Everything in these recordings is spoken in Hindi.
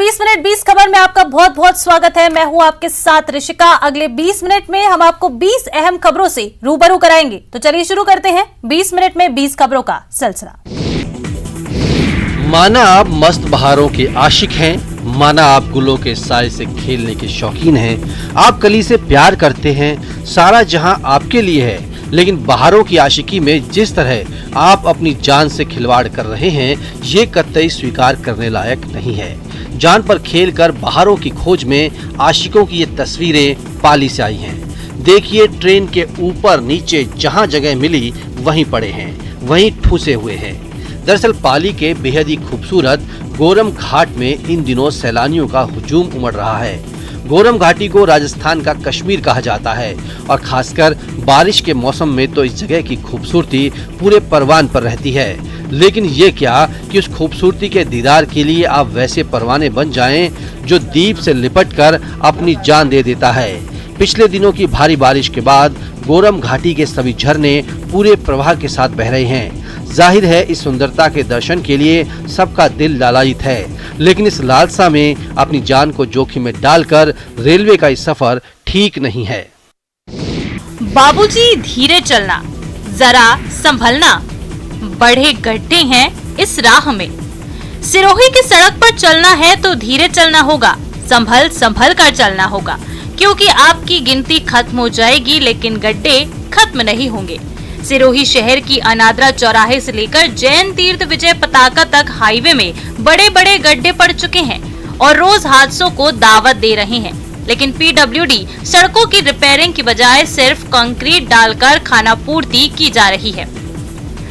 20 मिनट 20 खबर में आपका बहुत बहुत स्वागत है। मैं हूं आपके साथ ऋषिका। अगले 20 मिनट में हम आपको 20 अहम खबरों से रूबरू कराएंगे। तो चलिए शुरू करते हैं 20 मिनट में 20 खबरों का सिलसिला। माना आप मस्त बहारों के आशिक हैं, माना आप गुलों के साए से खेलने के शौकीन हैं, आप कली से प्यार करते हैं, सारा जहां आपके लिए है, लेकिन बहारों की आशिकी में जिस तरह आप अपनी जान से खिलवाड़ कर रहे हैं, ये कतई स्वीकार करने लायक नहीं है। जान पर खेलकर बहारों की खोज में आशिकों की ये तस्वीरें पाली से आई हैं। देखिए, ट्रेन के ऊपर नीचे जहां जगह मिली वहीं पड़े हैं, वहीं ठूसे हुए हैं। दरअसल पाली के बेहद ही खूबसूरत गोरम घाट में इन दिनों सैलानियों का हुजूम उमड़ रहा है। गोरम घाटी को राजस्थान का कश्मीर कहा जाता है और खासकर बारिश के मौसम में तो इस जगह की खूबसूरती पूरे परवान पर रहती है। लेकिन ये क्या कि उस खूबसूरती के दीदार के लिए आप वैसे परवाने बन जाएं जो दीप से लिपटकर अपनी जान दे देता है। पिछले दिनों की भारी बारिश के बाद गोरम घाटी के सभी झरने पूरे प्रवाह के साथ बह रहे हैं। जाहिर है इस सुंदरता के दर्शन के लिए सबका दिल लालायित है, लेकिन इस लालसा में अपनी जान को जोखिम में डालकर रेलवे का ये सफर ठीक नहीं है। बाबूजी धीरे चलना, जरा संभलना, बड़े गड्ढे हैं इस राह में। सिरोही की सड़क पर चलना है तो धीरे चलना होगा, संभल संभल कर चलना होगा, क्योंकि आपकी गिनती खत्म हो जाएगी लेकिन गड्ढे खत्म नहीं होंगे। सिरोही शहर की अनादरा चौराहे से लेकर जैन तीर्थ विजय पताका तक हाईवे में बड़े बड़े गड्ढे पड़ चुके हैं और रोज हादसों को दावत दे रहे हैं। लेकिन पीडब्ल्यूडी सड़कों की रिपेयरिंग की बजाय सिर्फ कंक्रीट डालकर खानापूर्ति की जा रही है।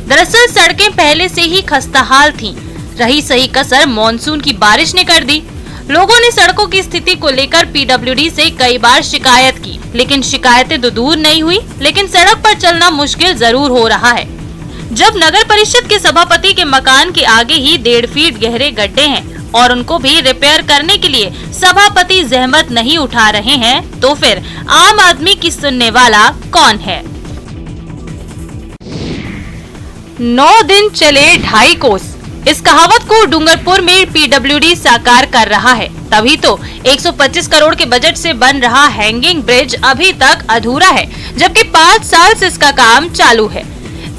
दरअसल सड़कें पहले से ही खस्ताहाल थीं। रही सही कसर मानसून की बारिश ने कर दी। लोगों ने सड़कों की स्थिति को लेकर पीडब्ल्यूडी से कई बार शिकायत की, लेकिन शिकायतें तो दूर नहीं हुई, लेकिन सड़क पर चलना मुश्किल जरूर हो रहा है। जब नगर परिषद के सभापति के मकान के आगे ही 1.5 फीट गहरे गड्ढे हैं और उनको भी रिपेयर करने के लिए सभापति जहमत नहीं उठा रहे हैं, तो फिर आम आदमी की सुनने वाला कौन है। 9 दिन चले 2.5 कोस, इस कहावत को डूंगरपुर में पीडब्ल्यूडी साकार कर रहा है। तभी तो 125 करोड़ के बजट से बन रहा हैंगिंग ब्रिज अभी तक अधूरा है, जबकि 5 साल से इसका काम चालू है।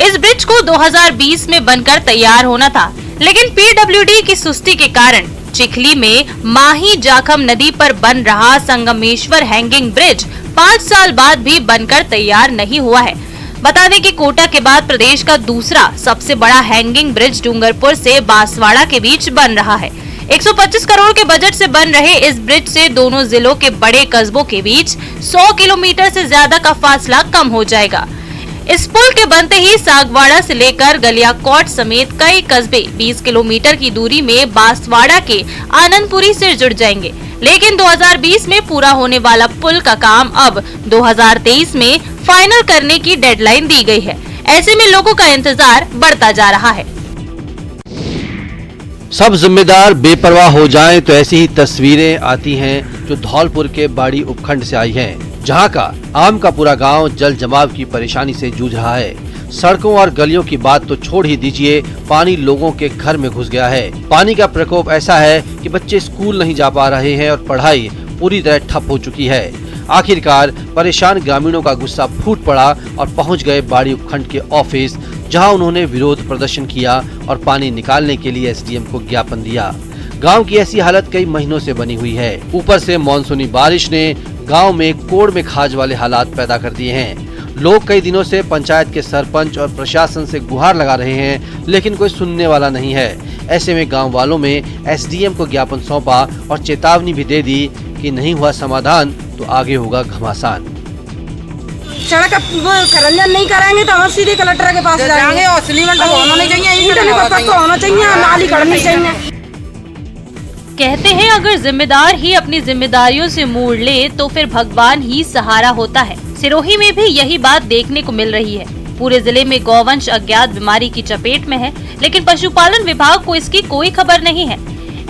इस ब्रिज को 2020 में बनकर तैयार होना था, लेकिन पीडब्ल्यूडी की सुस्ती के कारण चिखली में माही जाखम नदी पर बन रहा संगमेश्वर हैंगिंग ब्रिज 5 साल बाद भी बनकर तैयार नहीं हुआ है। बता दें कि कोटा के बाद प्रदेश का दूसरा सबसे बड़ा हैंगिंग ब्रिज डूंगरपुर से बांसवाड़ा के बीच बन रहा है। 125 करोड़ के बजट से बन रहे इस ब्रिज से दोनों जिलों के बड़े कस्बों के बीच 100 किलोमीटर से ज्यादा का फासला कम हो जाएगा। इस पुल के बनते ही सागवाड़ा से लेकर गलियाकोट समेत कई कस्बे 20 किलोमीटर की दूरी में बांसवाड़ा के आनंदपुरी से जुड़ जाएंगे। लेकिन 2020 में पूरा होने वाला पुल का काम अब 2023 में फाइनल करने की डेडलाइन दी गई है। ऐसे में लोगों का इंतजार बढ़ता जा रहा है। सब जिम्मेदार बेपरवाह हो जाएं तो ऐसी ही तस्वीरें आती हैं जो धौलपुर के बाड़ी उपखंड से आई हैं, जहां का आम का पूरा गांव जल जमाव की परेशानी से जूझ रहा है। सड़कों और गलियों की बात तो छोड़ ही दीजिए, पानी लोगों के घर में घुस गया है। पानी का प्रकोप ऐसा है कि बच्चे स्कूल नहीं जा पा रहे हैं और पढ़ाई पूरी तरह ठप हो चुकी है। आखिरकार परेशान ग्रामीणों का गुस्सा फूट पड़ा और पहुंच गए बाड़ी उपखंड के ऑफिस, जहां उन्होंने विरोध प्रदर्शन किया और पानी निकालने के लिए एसडीएम को ज्ञापन दिया। गांव की ऐसी हालत कई महीनों से बनी हुई है। ऊपर से मानसूनी बारिश ने गांव में कोड़ में खाज वाले हालात पैदा कर दिए हैं। लोग कई दिनों से पंचायत के सरपंच और प्रशासन से गुहार लगा रहे हैं, लेकिन कोई सुनने वाला नहीं है। ऐसे में गांव वालों में एसडीएम को ज्ञापन सौंपा और चेतावनी भी दे दी कि नहीं हुआ समाधान तो आगे होगा घमासान। सड़क खरंजन नहीं कराएंगे तो हम सीधे कलेक्टर के पास जाएंगे और सीमेंट होना नहीं चाहिए, नाली करनी चाहिए। कहते हैं अगर जिम्मेदार ही अपनी जिम्मेदारियों से मोड़ ले तो फिर भगवान ही सहारा होता है। सिरोही में भी यही बात देखने को मिल रही है। पूरे जिले में गौवंश अज्ञात बीमारी की चपेट में है, लेकिन पशुपालन विभाग को इसकी कोई खबर नहीं है।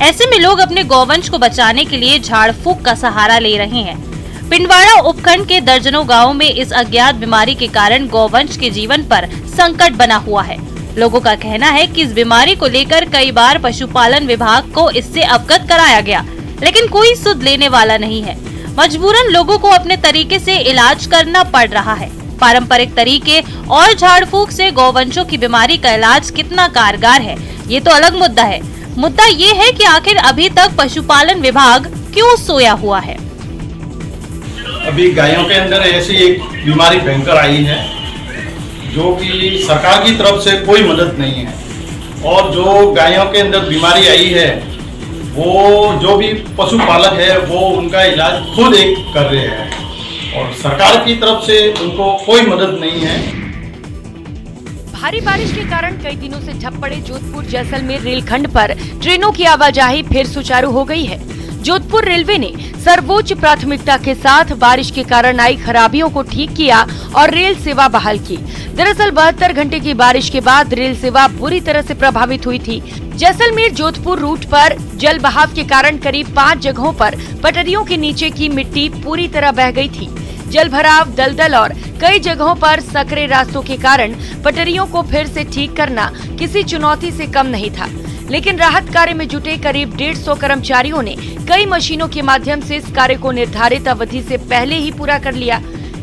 ऐसे में लोग अपने गौवंश को बचाने के लिए झाड़ फूक का सहारा ले रहे हैं। पिंडवाड़ा उपखंड के दर्जनों गाँव में इस अज्ञात बीमारी के कारण गौवंश के जीवन पर संकट बना हुआ है। लोगों का कहना है कि इस बीमारी को लेकर कई बार पशुपालन विभाग को इससे अवगत कराया गया, लेकिन कोई सुध लेने वाला नहीं है। मजबूरन लोगों को अपने तरीके से इलाज करना पड़ रहा है। पारंपरिक तरीके और झाड़ फूक से गौवंशों की बीमारी का इलाज कितना कारगर है, ये तो अलग मुद्दा है। मुद्दा ये है कि आखिर अभी तक पशुपालन विभाग क्यों सोया हुआ है। अभी गायों के अंदर ऐसी एक बीमारी भयंकर आई है जो कि सरकार की तरफ से कोई मदद नहीं है, और जो गायों के अंदर बीमारी आई है वो जो भी पशुपालक है वो उनका इलाज खुद एक कर रहे हैं, और सरकार की तरफ से उनको कोई मदद नहीं है। भारी बारिश के कारण कई दिनों से ठप पड़े जोधपुर जैसलमेर रेलखंड पर ट्रेनों की आवाजाही फिर सुचारू हो गई है। जोधपुर रेलवे ने सर्वोच्च प्राथमिकता के साथ बारिश के कारण आई खराबियों को ठीक किया और रेल सेवा बहाल की। दरअसल 72 घंटे की बारिश के बाद रेल सेवा बुरी तरह से प्रभावित हुई थी। जैसलमेर जोधपुर रूट पर जल बहाव के कारण करीब 5 जगहों पर पटरियों के नीचे की मिट्टी पूरी तरह बह गई थी। जल भराव, दलदल और कई जगहों पर सकरे रास्तों के कारण पटरियों को फिर से ठीक करना किसी चुनौती से कम नहीं था। लेकिन राहत कार्य में जुटे करीब 150 कर्मचारियों ने कई मशीनों के माध्यम से इस कार्य को निर्धारित अवधि से पहले ही पूरा कर लिया।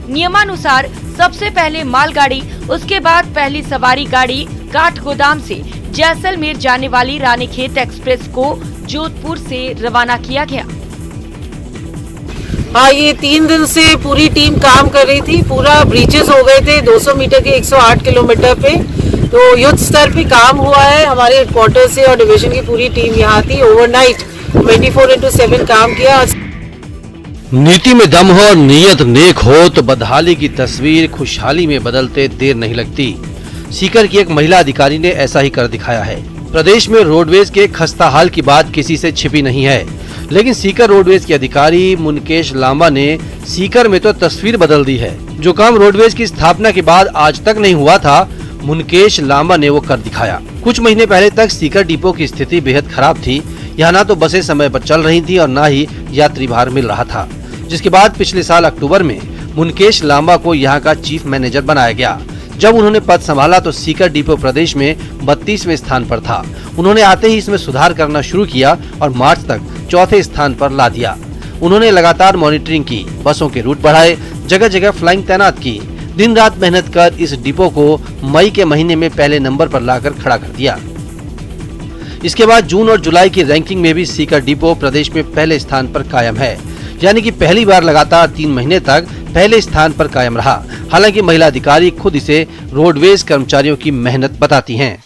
नियमानुसार सबसे पहले मालगाड़ी, उसके बाद पहली सवारी गाड़ी काठगोदाम से जैसलमेर जाने वाली रानीखेत एक्सप्रेस को जोधपुर से रवाना किया गया। हाँ, ये 3 दिन से पूरी टीम काम कर रही थी। पूरा ब्रीचेस हो गए थे 200 मीटर के 108 किलोमीटर पे, तो युद्ध स्तर पे काम हुआ है। हमारे हेडक्वार्टर से और डिवीजन की पूरी टीम यहाँ थी। ओवरनाइट 24/7 काम किया। नीति में दम हो और नीयत नेक हो तो बदहाली की तस्वीर खुशहाली में बदलते देर नहीं लगती। सीकर की एक महिला अधिकारी ने ऐसा ही कर दिखाया है। प्रदेश में रोडवेज के खस्ता हाल की बात किसी से छिपी नहीं है, लेकिन सीकर रोडवेज के अधिकारी मुनकेश लांबा ने सीकर में तो तस्वीर बदल दी है। जो काम रोडवेज की स्थापना के बाद आज तक नहीं हुआ था, मुनकेश लांबा ने वो कर दिखाया। कुछ महीने पहले तक सीकर डिपो की स्थिति बेहद खराब थी। यहाँ ना तो बसें समय पर चल रही थी और ना ही यात्री भार मिल रहा था, जिसके बाद पिछले साल अक्टूबर में मुनकेश लांबा को यहाँ का चीफ मैनेजर बनाया गया। जब उन्होंने पद संभाला तो सीकर डिपो प्रदेश में 32वें स्थान पर था। उन्होंने आते ही इसमें सुधार करना शुरू किया और मार्च तक 4थे स्थान पर ला दिया। उन्होंने लगातार मॉनिटरिंग की, बसों के रूट बढ़ाए, जगह जगह फ्लाइंग तैनात की, दिन रात मेहनत कर इस डिपो को मई के महीने में पहले नंबर पर लाकर खड़ा कर दिया। इसके बाद जून और जुलाई की रैंकिंग में भी सीकर डिपो प्रदेश में पहले स्थान पर कायम है, यानी कि पहली बार लगातार 3 महीने तक पहले स्थान पर कायम रहा। हालांकि महिला अधिकारी खुद इसे रोडवेज कर्मचारियों की मेहनत बताती हैं।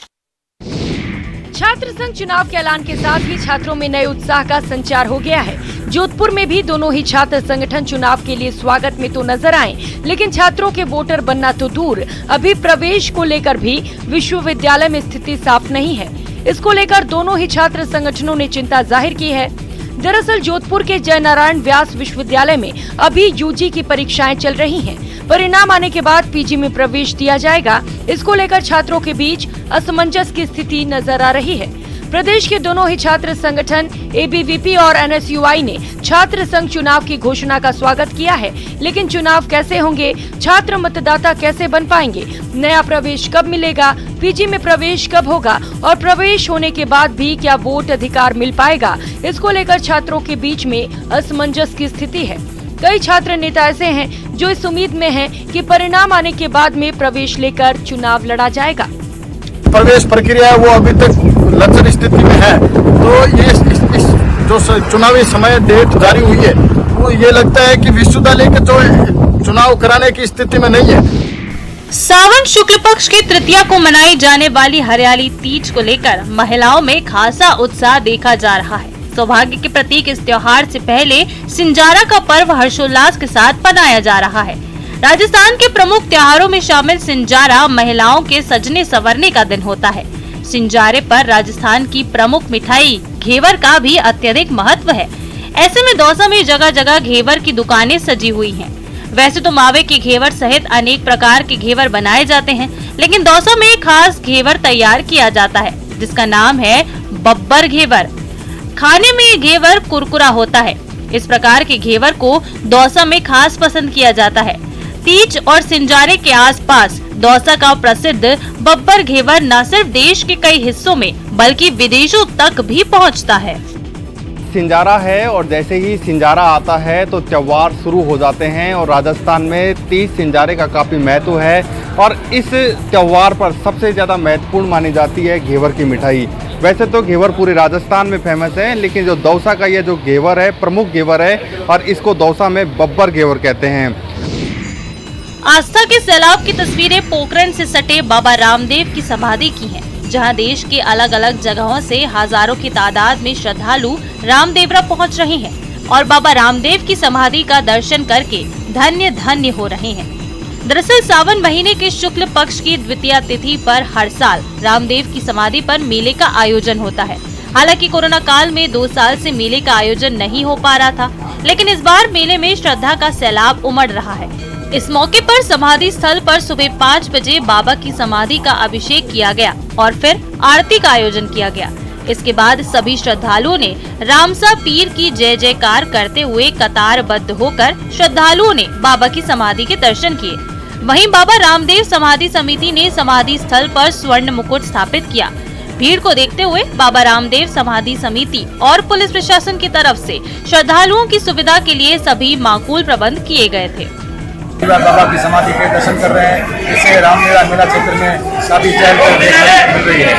छात्र संघ चुनाव के ऐलान के साथ ही छात्रों में नए उत्साह का संचार हो गया है। जोधपुर में भी दोनों ही छात्र संगठन चुनाव के लिए स्वागत में तो नजर आए, लेकिन छात्रों के वोटर बनना तो दूर, अभी प्रवेश को लेकर भी विश्वविद्यालय में स्थिति साफ नहीं है। इसको लेकर दोनों ही छात्र संगठनों ने चिंता जाहिर की है। दरअसल जोधपुर के जयनारायण व्यास विश्वविद्यालय में अभी यूजी की परीक्षाएं चल रही हैं। परिणाम आने के बाद पीजी में प्रवेश दिया जाएगा। इसको लेकर छात्रों के बीच असमंजस की स्थिति नजर आ रही है। प्रदेश के दोनों ही छात्र संगठन एबीवीपी और एनएसयूआई ने छात्र संघ चुनाव की घोषणा का स्वागत किया है, लेकिन चुनाव कैसे होंगे, छात्र मतदाता कैसे बन पाएंगे, नया प्रवेश कब मिलेगा, पीजी में प्रवेश कब होगा और प्रवेश होने के बाद भी क्या वोट अधिकार मिल पाएगा, इसको लेकर छात्रों के बीच में असमंजस की स्थिति है। कई छात्र नेता ऐसे हैं जो इस उम्मीद में हैं कि परिणाम आने के बाद में प्रवेश लेकर चुनाव लड़ा जाएगा। प्रवेश प्रक्रिया है वो अभी तक लचर स्थिति में है, तो ये इस जो चुनावी समय डेट जारी हुई है वो ये लगता है कि विश्वविद्यालय के जो चुनाव कराने की स्थिति में नहीं है। सावन शुक्ल पक्ष की तृतीया को मनाई जाने वाली हरियाली तीज को लेकर महिलाओं में खासा उत्साह देखा जा रहा है। सौभाग्य के प्रतीक इस त्योहार से पहले सिंजारा का पर्व हर्षोल्लास के साथ मनाया जा रहा है। राजस्थान के प्रमुख त्योहारों में शामिल सिंजारा महिलाओं के सजने संवरने का दिन होता है। सिंजारे पर राजस्थान की प्रमुख मिठाई घेवर का भी अत्यधिक महत्व है। ऐसे में दौसा में जगह जगह घेवर की दुकानें सजी हुई हैं। वैसे तो मावे के घेवर सहित अनेक प्रकार के घेवर बनाए जाते हैं, लेकिन दौसा में खास घेवर तैयार किया जाता है जिसका नाम है बब्बर घेवर। खाने में ये घेवर कुरकुरा होता है। इस प्रकार के घेवर को दौसा में खास पसंद किया जाता है। तीज और सिंजारे के आसपास दौसा का प्रसिद्ध बब्बर घेवर न सिर्फ देश के कई हिस्सों में बल्कि विदेशों तक भी पहुंचता है। सिंजारा है और जैसे ही सिंजारा आता है तो त्योहार शुरू हो जाते हैं और राजस्थान में तीज सिंजारे का काफ़ी महत्व है और इस त्योहार पर सबसे ज़्यादा महत्वपूर्ण मानी जाती है घेवर की मिठाई। वैसे तो घेवर पूरे राजस्थान में फेमस है, लेकिन जो दौसा का ये जो घेवर है प्रमुख घेवर है और इसको दौसा में बब्बर घेवर कहते हैं। आस्था के सैलाब की तस्वीरें पोखरण से सटे बाबा रामदेव की समाधि की हैं, जहां देश के अलग अलग जगहों से हजारों की तादाद में श्रद्धालु रामदेवरा पहुंच रहे हैं और बाबा रामदेव की समाधि का दर्शन करके धन्य धन्य हो रहे हैं। दरअसल सावन महीने के शुक्ल पक्ष की द्वितीया तिथि पर हर साल रामदेव की समाधि पर मेले का आयोजन होता है। हालांकि कोरोना काल में 2 साल से मेले का आयोजन नहीं हो पा रहा था, लेकिन इस बार मेले में श्रद्धा का सैलाब उमड़ रहा है। इस मौके पर समाधि स्थल पर सुबह 5 बजे बाबा की समाधि का अभिषेक किया गया और फिर आरती का आयोजन किया गया। इसके बाद सभी श्रद्धालुओं ने रामसा पीर की जय जयकार करते हुए कतारबद्ध होकर श्रद्धालुओं ने बाबा की समाधि के दर्शन किए। वहीं बाबा रामदेव समाधि समिति ने समाधि स्थल पर स्वर्ण मुकुट स्थापित किया। भीड़ को देखते हुए बाबा रामदेव समाधि समिति और पुलिस प्रशासन की तरफ से श्रद्धालुओं की सुविधा के लिए सभी माकूल प्रबंध किए गए थे। बाबा की समाधि के दर्शन कर रहे हैं, इससे रामलीला मेला क्षेत्र में काफी चहल देखने मिल रही है।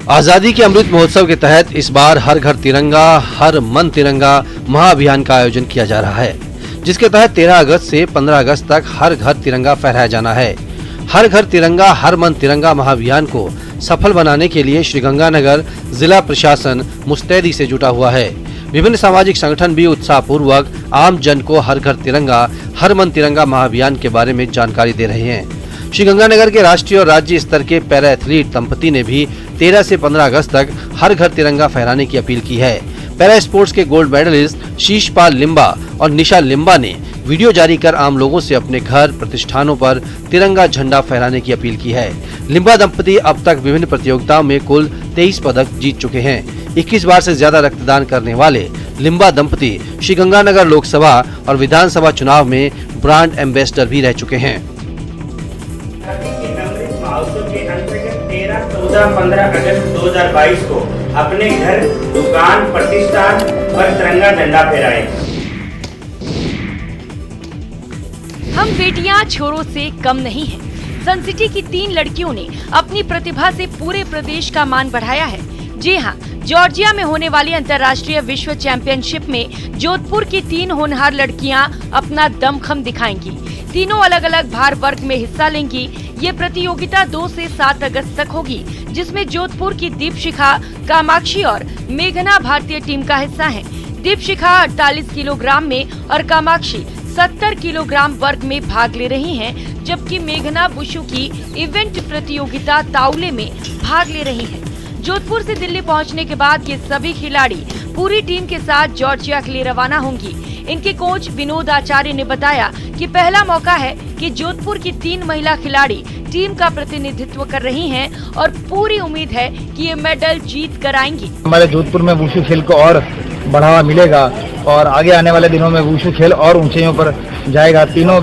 आजादी के अमृत महोत्सव के तहत इस बार हर घर तिरंगा हर मन तिरंगा महाअभियान का आयोजन किया जा रहा है, जिसके तहत 13 अगस्त से 15 अगस्त तक हर घर तिरंगा फहराया जाना है। हर घर तिरंगा हर मन तिरंगा महाअभियान को सफल बनाने के लिए श्रीगंगानगर जिला प्रशासन मुस्तैदी से जुटा हुआ है। विभिन्न सामाजिक संगठन भी उत्साह पूर्वक आम जन को हर घर तिरंगा हर मन तिरंगा महाअभियान के बारे में जानकारी दे रहे हैं। श्रीगंगानगर के राष्ट्रीय और राज्य स्तर के पैरा एथलीट दंपति ने भी 13 से 15 अगस्त तक हर घर तिरंगा फहराने की अपील की है। पैरा स्पोर्ट्स के गोल्ड मेडलिस्ट शीशपाल लिम्बा और निशा लिम्बा ने वीडियो जारी कर आम लोगों से अपने घर प्रतिष्ठानों पर तिरंगा झंडा फहराने की अपील की है। लिम्बा दंपति अब तक विभिन्न प्रतियोगिताओं में कुल 23 पदक जीत चुके हैं। 21 बार से ज्यादा रक्तदान करने वाले लिम्बा दंपति श्रीगंगानगर लोकसभा और विधानसभा चुनाव में ब्रांड एम्बेसडर भी रह चुके हैं। 13-14-15 अगस्त 2022 को अपने घर, दुकान, प्रतिष्ठान पर तिरंगा झंडा फहराएं। हम बेटियां छोरों से कम नहीं हैं। सन सिटी की 3 लड़कियों ने अपनी प्रतिभा से पूरे प्रदेश का मान बढ़ाया है। जी हां, जॉर्जिया में होने वाली अंतर्राष्ट्रीय विश्व चैंपियनशिप में जोधपुर की 3 होनहार लड़कियां अपना दमखम दिखाएंगी। तीनों अलग अलग भार वर्ग में हिस्सा लेंगी। ये प्रतियोगिता 2 से 7 अगस्त तक होगी, जिसमें जोधपुर की दीपशिखा, कामाक्षी और मेघना भारतीय टीम का हिस्सा हैं। दीपशिखा 48 किलोग्राम में और कामाक्षी 70 किलोग्राम वर्ग में भाग ले रही हैं, जबकि मेघना वुशु की इवेंट प्रतियोगिता ताउले में भाग ले रही है। जोधपुर से दिल्ली पहुंचने के बाद ये सभी खिलाड़ी पूरी टीम के साथ जॉर्जिया के लिए रवाना होंगी। इनके कोच विनोद आचार्य ने बताया कि पहला मौका है कि जोधपुर की 3 महिला खिलाड़ी टीम का प्रतिनिधित्व कर रही हैं और पूरी उम्मीद है कि ये मेडल जीत कर आएंगी। हमारे जोधपुर में वुशु खेल को और बढ़ावा मिलेगा और आगे आने वाले दिनों में वुशु खेल और ऊंचाइयों पर जाएगा। तीनों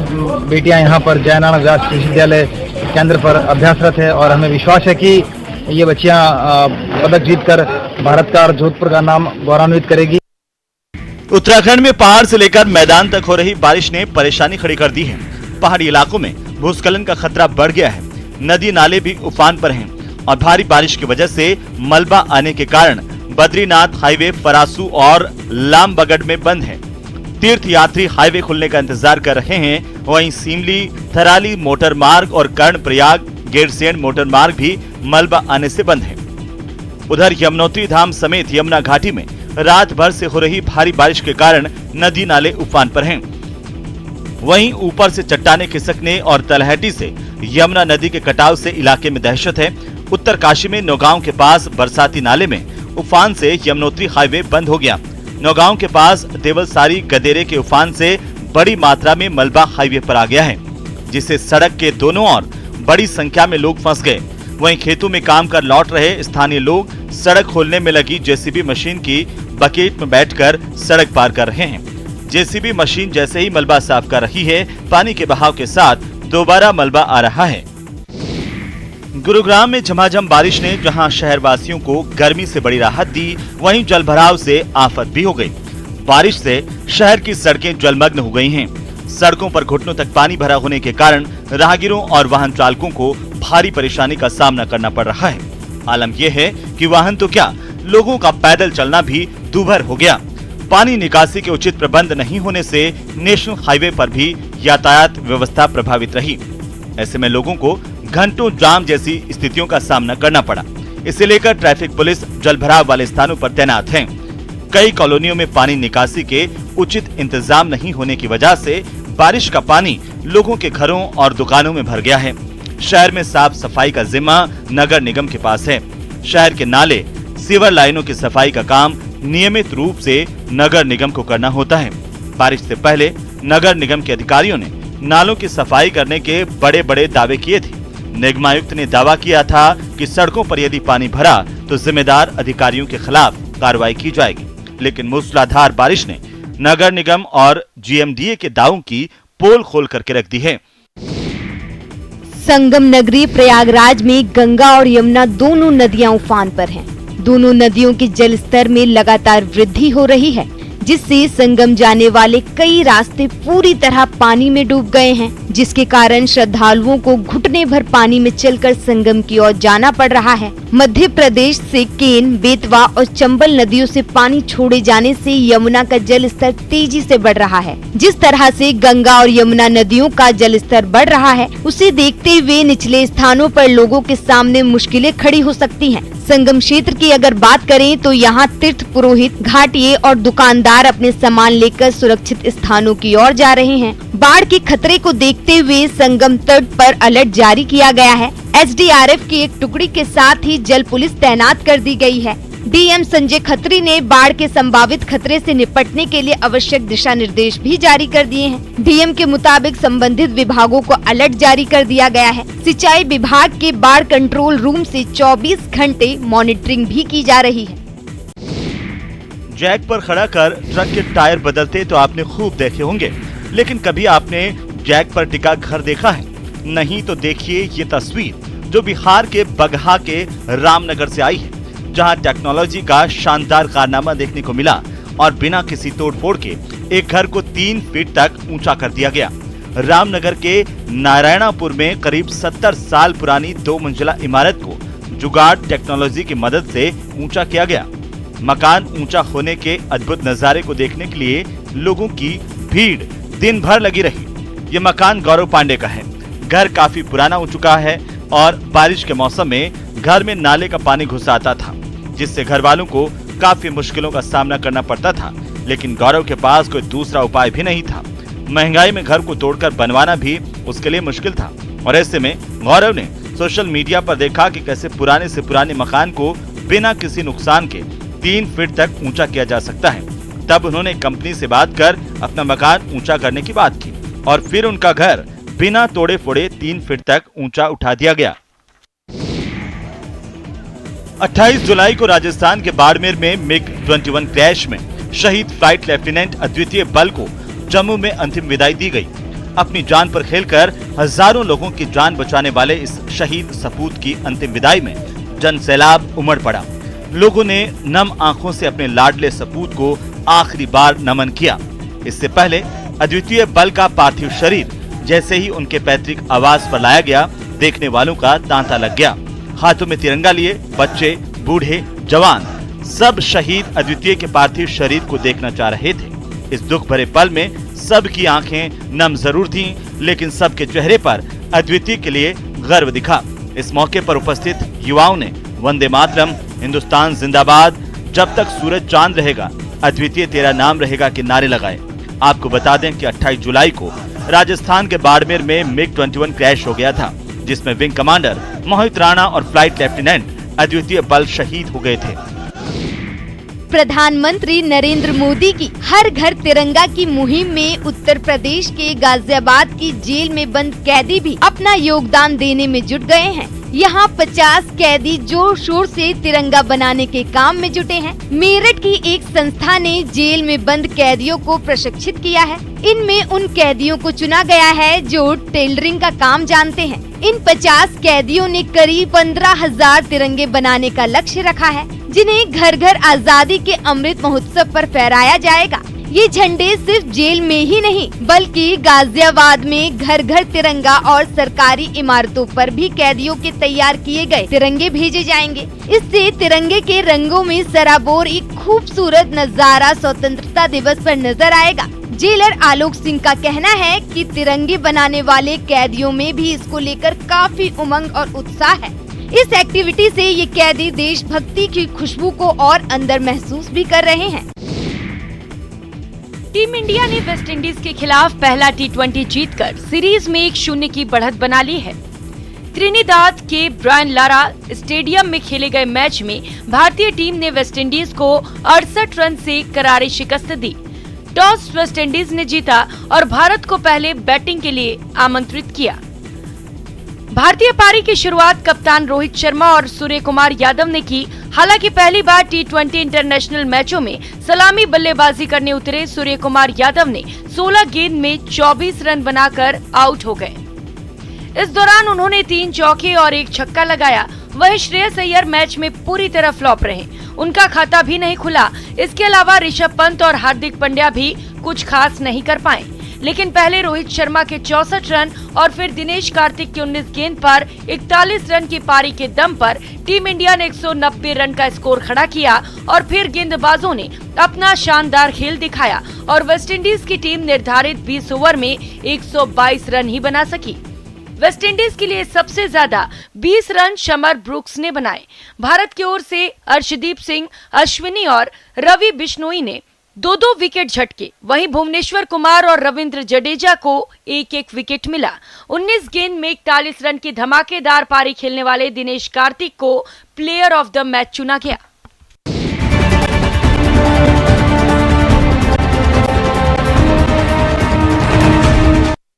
बेटियां यहाँ पर जयनारायण व्यास विश्वविद्यालय केंद्र पर अभ्यासरत है और हमें विश्वास है कि ये बच्चियां पदक जीतकर भारत का और जोधपुर का नाम गौरवान्वित करेगी। उत्तराखंड में पहाड़ से लेकर मैदान तक हो रही बारिश ने परेशानी खड़ी कर दी है। पहाड़ी इलाकों में भूस्खलन का खतरा बढ़ गया है। नदी नाले भी उफान पर हैं और भारी बारिश की वजह से मलबा आने के कारण बद्रीनाथ हाईवे फरासू और लामबगड़ में बंद है। तीर्थ यात्री हाईवे खुलने का इंतजार कर रहे हैं। वहीं सीमली, थराली मोटर मार्ग और कर्णप्रयाग गेरसेन मोटर मार्ग भी मलबा आने से बंद है। उधर यमुनोत्री धाम समेत यमुना घाटी में रात भर से हो रही भारी बारिश के कारण नदी नाले उफान पर हैं। वहीं ऊपर से चट्टाने खिसकने और तलहटी से यमुना नदी के कटाव से इलाके में दहशत है। उत्तरकाशी में नौगांव के पास बरसाती नाले में उफान से यमुनोत्री हाईवे बंद हो गया। नौगांव के पास देवलसारी गदेरे के उफान से बड़ी मात्रा में मलबा हाईवे पर आ गया है, जिससे सड़क के दोनों ओर बड़ी संख्या में लोग फंस गए। वहीं खेतों में काम कर लौट रहे स्थानीय लोग सड़क खोलने में लगी जेसीबी मशीन की बकेट में बैठकर सड़क पार कर रहे हैं। जेसीबी मशीन जैसे ही मलबा साफ कर रही है, पानी के बहाव के साथ दोबारा मलबा आ रहा है। गुरुग्राम में झमाझम बारिश ने जहां शहरवासियों को गर्मी से बड़ी राहत दी, वहीं जलभराव से आफत भी हो गई। बारिश से शहर की सड़कें जलमग्न हो गई हैं। सड़कों पर घुटनों तक पानी भरा होने के कारण राहगीरों और वाहन चालकों को भारी परेशानी का सामना करना पड़ रहा है। आलम यह है कि वाहन तो क्या, लोगों का पैदल चलना भी दूभर हो गया। पानी निकासी के उचित प्रबंध नहीं होने से नेशनल हाईवे पर भी यातायात व्यवस्था प्रभावित रही। ऐसे में लोगों को घंटों जाम जैसी स्थितियों का सामना करना पड़ा। इसे लेकर ट्रैफिक पुलिस जलभराव वाले स्थानों पर तैनात है। कई कॉलोनियों में पानी निकासी के उचित इंतजाम नहीं होने की वजह से बारिश का पानी लोगों के घरों और दुकानों में भर गया है। शहर में साफ सफाई का जिम्मा नगर निगम के पास है। शहर के नाले, सीवर लाइनों की सफाई का काम नियमित रूप से नगर निगम को करना होता है। बारिश से पहले नगर निगम के अधिकारियों ने नालों की सफाई करने के बड़े बड़े दावे किए थे। निगमायुक्त ने दावा किया था कि सड़कों पर यदि पानी भरा तो जिम्मेदार अधिकारियों के खिलाफ कार्रवाई की जाएगी, लेकिन मूसलाधार बारिश ने नगर निगम और जीएमडीए के दावों की पोल खोल करके रख दी है। संगम नगरी प्रयागराज में गंगा और यमुना दोनों नदियां उफान पर हैं। दोनों नदियों के जल स्तर में लगातार वृद्धि हो रही है, जिससे संगम जाने वाले कई रास्ते पूरी तरह पानी में डूब गए हैं, जिसके कारण श्रद्धालुओं को घुटने भर पानी में चलकर संगम की ओर जाना पड़ रहा है। मध्य प्रदेश से केन, बेतवा और चंबल नदियों से पानी छोड़े जाने से यमुना का जल स्तर तेजी से बढ़ रहा है। जिस तरह से गंगा और यमुना नदियों का जल स्तर बढ़ रहा है, उसे देखते हुए निचले स्थानों पर लोगों के सामने मुश्किलें खड़ी हो सकती हैं। संगम क्षेत्र की अगर बात करें तो यहाँ तीर्थ पुरोहित, घाटिये और दुकानदार अपने सामान लेकर सुरक्षित स्थानों की ओर जा रहे हैं। बाढ़ के खतरे को देखते हुए संगम तट पर अलर्ट जारी किया गया है। एसडीआरएफ की एक टुकड़ी के साथ ही जल पुलिस तैनात कर दी गई है। डीएम संजय खत्री ने बाढ़ के संभावित खतरे से निपटने के लिए आवश्यक दिशा निर्देश भी जारी कर दिए हैं। डीएम के मुताबिक संबंधित विभागों को अलर्ट जारी कर दिया गया है। सिंचाई विभाग के बाढ़ कंट्रोल रूम से 24 घंटे मॉनिटरिंग भी की जा रही है। जैक पर खड़ा कर ट्रक के टायर बदलते तो आपने खूब देखे होंगे, लेकिन कभी आपने जैक पर टिका घर देखा है? नहीं तो देखिए ये तस्वीर जो बिहार के बगहा के रामनगर से आई है, जहां टेक्नोलॉजी का शानदार कारनामा देखने को मिला और बिना किसी तोड़फोड़ के एक घर को 3 फीट तक ऊंचा कर दिया गया। रामनगर के नारायणापुर में करीब 70 साल पुरानी 2 मंजिला इमारत को जुगाड़ टेक्नोलॉजी की मदद से ऊंचा किया गया। मकान ऊंचा होने के अद्भुत नजारे को देखने के लिए लोगों की भीड़ दिन भर लगी रही। ये मकान गौरव पांडे का है। घर काफी पुराना हो चुका है और बारिश के मौसम में घर में नाले का पानी घुस आता था, जिससे घर वालों को काफी मुश्किलों का सामना करना पड़ता था। लेकिन गौरव के पास कोई दूसरा उपाय भी नहीं था। महंगाई में घर को तोड़कर बनवाना भी उसके लिए मुश्किल था, और ऐसे में गौरव ने सोशल मीडिया पर देखा कि कैसे पुराने से पुराने मकान को बिना किसी नुकसान के 3 फीट तक ऊंचा किया जा सकता है। तब उन्होंने कंपनी से बात कर अपना मकान ऊंचा करने की बात की और फिर उनका घर बिना तोड़े फोड़े 3 फीट तक ऊंचा उठा दिया गया। 28 जुलाई को राजस्थान के बाड़मेर में MiG-21 क्रैश में शहीद फ्लाइट लेफ्टिनेंट अद्वितीय बल को जम्मू में अंतिम विदाई दी गई। अपनी जान पर खेलकर हजारों लोगों की जान बचाने वाले इस शहीद सपूत की अंतिम विदाई में जन सैलाब उमड़ पड़ा। लोगों ने नम आंखों से अपने लाडले सपूत को आखिरी बार नमन किया। इससे पहले अद्वितीय बल का पार्थिव शरीर जैसे ही उनके पैतृक आवास पर लाया गया, देखने वालों का तांता लग गया। हाथों में तिरंगा लिए बच्चे, बूढ़े, जवान सब शहीद अद्वितीय के पार्थिव शरीर को देखना चाह रहे थे। इस दुख भरे पल में सबकी आंखें नम जरूर थीं, लेकिन सबके चेहरे पर अद्वितीय के लिए गर्व दिखा। इस मौके पर उपस्थित युवाओं ने वंदे मातरम, हिंदुस्तान जिंदाबाद, जब तक सूरज चांद रहेगा, अद्वितीय तेरा नाम रहेगा के नारे लगाए। आपको बता दें कि 28 जुलाई को राजस्थान के बाड़मेर में MiG-21 क्रैश हो गया था, जिसमें विंग कमांडर मोहित राणा और फ्लाइट लेफ्टिनेंट अद्वितीय बल शहीद हो गए थे। प्रधानमंत्री नरेंद्र मोदी की हर घर तिरंगा की मुहिम में उत्तर प्रदेश के गाजियाबाद की जेल में बंद कैदी भी अपना योगदान देने में जुट गए हैं। यहाँ 50 कैदी जोर शोर से तिरंगा बनाने के काम में जुटे हैं। मेरठ की एक संस्था ने जेल में बंद कैदियों को प्रशिक्षित किया है। इनमें उन कैदियों को चुना गया है जो टेलरिंग का काम जानते हैं। इन 50 कैदियों ने करीब 15,000 तिरंगे बनाने का लक्ष्य रखा है, जिन्हें घर घर आजादी के अमृत महोत्सव पर फहराया जाएगा। ये झंडे सिर्फ जेल में ही नहीं बल्कि गाजियाबाद में घर घर तिरंगा और सरकारी इमारतों पर भी कैदियों के तैयार किए गए तिरंगे भेजे जाएंगे। इससे तिरंगे के रंगों में सराबोर एक खूबसूरत नजारा स्वतंत्रता दिवस पर नजर आएगा। जेलर आलोक सिंह का कहना है कि तिरंगे बनाने वाले कैदियों में भी इसको लेकर काफी उमंग और उत्साह है। इस एक्टिविटी से ये कैदी देशभक्ति की खुशबू को और अंदर महसूस भी कर रहे हैं। टीम इंडिया ने वेस्ट इंडीज के खिलाफ पहला T20 जीतकर सीरीज में 1-0 की बढ़त बना ली है। त्रिनिदाद के ब्रायन लारा स्टेडियम में खेले गए मैच में भारतीय टीम ने वेस्ट इंडीज को 68 रन से करारी शिकस्त दी। टॉस वेस्ट इंडीज ने जीता और भारत को पहले बैटिंग के लिए आमंत्रित किया। भारतीय पारी की शुरुआत कप्तान रोहित शर्मा और सूर्य कुमार यादव ने की। हालांकि पहली बार T20 इंटरनेशनल मैचों में सलामी बल्लेबाजी करने उतरे सूर्य कुमार यादव ने 16 गेंद में 24 रन बनाकर आउट हो गए। इस दौरान उन्होंने 3 चौके और 1 छक्का लगाया। वहीं श्रेयस अय्यर मैच में पूरी तरह फ्लॉप रहे, उनका खाता भी नहीं खुला। इसके अलावा ऋषभ पंत और हार्दिक पांड्या भी कुछ खास नहीं कर पाए। लेकिन पहले रोहित शर्मा के 64 रन और फिर दिनेश कार्तिक की 19 गेंद पर 41 रन की पारी के दम पर टीम इंडिया ने 190 रन का स्कोर खड़ा किया और फिर गेंदबाजों ने अपना शानदार खेल दिखाया और वेस्टइंडीज की टीम निर्धारित 20 ओवर में 122 रन ही बना सकी। वेस्टइंडीज के लिए सबसे ज्यादा 20 रन शमर ब्रुक्स ने बनाए। भारत की ओर से अर्शदीप सिंह, अश्विनी और रवि बिश्नोई ने 2-2 विकेट झटके। वहीं भुवनेश्वर कुमार और रविंद्र जडेजा को 1-1 विकेट मिला। 19 गेंद में 41 रन की धमाकेदार पारी खेलने वाले दिनेश कार्तिक को प्लेयर ऑफ द मैच चुना गया।